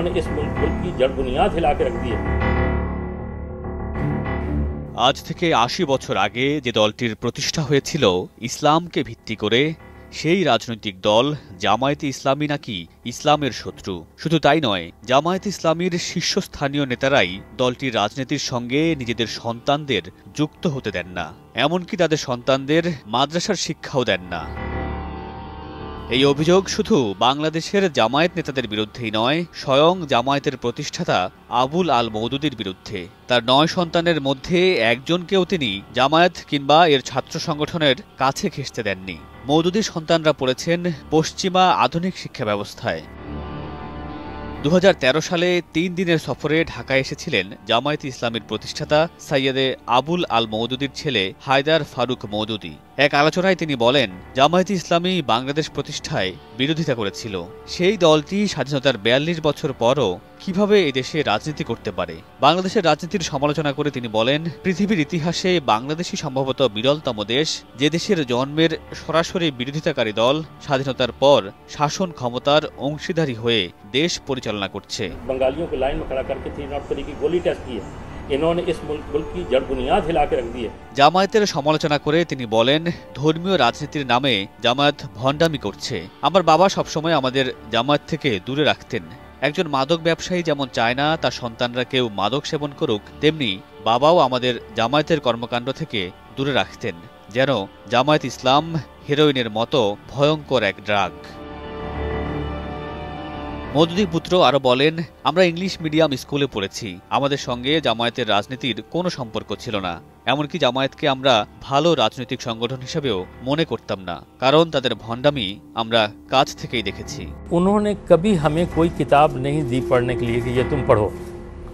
इन्होंने इस मुल्क की जड़ बुनियाद हिला के रख दी है। আজ থেকে ৮০ বছর আগে যে দলটির প্রতিষ্ঠা হয়েছিল ইসলামকে ভিত্তি করে, সেই রাজনৈতিক দল জামায়াতে ইসলামী নাকি ইসলামের শত্রু। শুধু তাই নয়, জামায়াতে ইসলামীর শীর্ষস্থানীয় নেতারাই দলটির রাজনীতির সঙ্গে নিজেদের সন্তানদের যুক্ত হতে দেন না, এমনকি তাদের সন্তানদের মাদ্রাসার শিক্ষাও দেন না। এই অভিযোগ শুধু বাংলাদেশের জামায়াত নেতাদের বিরুদ্ধেই নয়, স্বয়ং জামায়াতের প্রতিষ্ঠাতা আবুল আল মওদুদীর বিরুদ্ধে। তার ৯ সন্তানের মধ্যে একজনকেও তিনি জামায়াত কিংবা এর ছাত্র সংগঠনের কাছে ঘেঁষতে দেননি। মওদুদীর সন্তানরা পড়েছেন পশ্চিমা আধুনিক শিক্ষা ব্যবস্থায়। ২০১৩ সালে ৩ দিনের সফরে ঢাকায় এসেছিলেন জামায়াতে ইসলামীর প্রতিষ্ঠাতা সৈয়দে আবুল আল মওদুদীর ছেলে হায়দার ফারুক মওদুদী। এক আলোচনায় তিনি বলেন, জামায়াতে ইসলামী বাংলাদেশ প্রতিষ্ঠায় বিরোধিতা করেছিল। সেই দলটি স্বাধীনতার ৪২ বছর পরও কিভাবে এদেশে রাজনীতি করতে পারে। বাংলাদেশের রাজনীতির সমালোচনা করে তিনি বলেন, পৃথিবীর ইতিহাসে বাংলাদেশই সম্ভবত বিরলতম দেশ, যে দেশের জন্মের সরাসরি বিরোধিতাকারী দল স্বাধীনতার পর শাসন ক্ষমতার অংশীদারি হয়ে দেশ পরিচালনা করছে। बंगालियों को लाइन में खड़ा करके 303 की गोली टेस्ट की है। इन्होंने इस मुल्क की जड़ बुनियाद हिला के रख दी है। জামায়াতের সমালোচনা করে তিনি বলেন, ধর্মীয় রাজনীতির নামে জামায়াত ভণ্ডামি করছে। আমার বাবা সবসময় আমাদের জামায়াত থেকে দূরে রাখতেন। একজন মাদক ব্যবসায়ী যেমন চায় না তার সন্তানরা কেউ মাদক সেবন করুক, তেমনি বাবাও আমাদের জামায়াতের কর্মকাণ্ড থেকে দূরে রাখতেন, যেন জামায়াত ইসলাম হেরোইনের মতো ভয়ঙ্কর এক ড্রাগ। মওদুদী পুত্র আরও বলেন, আমরা ইংলিশ মিডিয়াম স্কুলে পড়েছি, আমাদের সঙ্গে জামায়াতের রাজনীতির কোনো সম্পর্ক ছিল না। এমনকি জামায়াতকে আমরা ভালো রাজনৈতিক সংগঠন হিসেবেও মনে করতাম না, কারণ তাদের ভণ্ডামি আমরা কাছ থেকেই দেখেছি। उन्होंने कभी हमें कोई किताब नहीं दी पढ़ने के लिए कि ये तुम पढ़ो,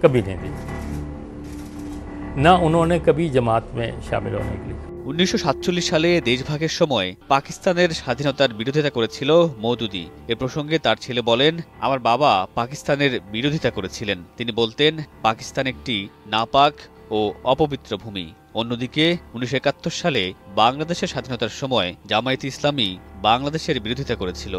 कभी नहीं दी। ना उन्होंने कभी जमात में शामिल होने के लिए। ১৯৪৭ সালে দেশভাগের সময় পাকিস্তানের স্বাধীনতার বিরোধিতা করেছিল মওদুদী। এ প্রসঙ্গে তার ছেলে বলেন, আমার বাবা পাকিস্তানের বিরোধিতা করেছিলেন। তিনি বলতেন, পাকিস্তান একটি নাপাক ও অপবিত্র ভূমি। অন্যদিকে ১৯৭১ সালে বাংলাদেশের স্বাধীনতার সময় জামায়াতে ইসলামী বাংলাদেশের বিরোধিতা করেছিল।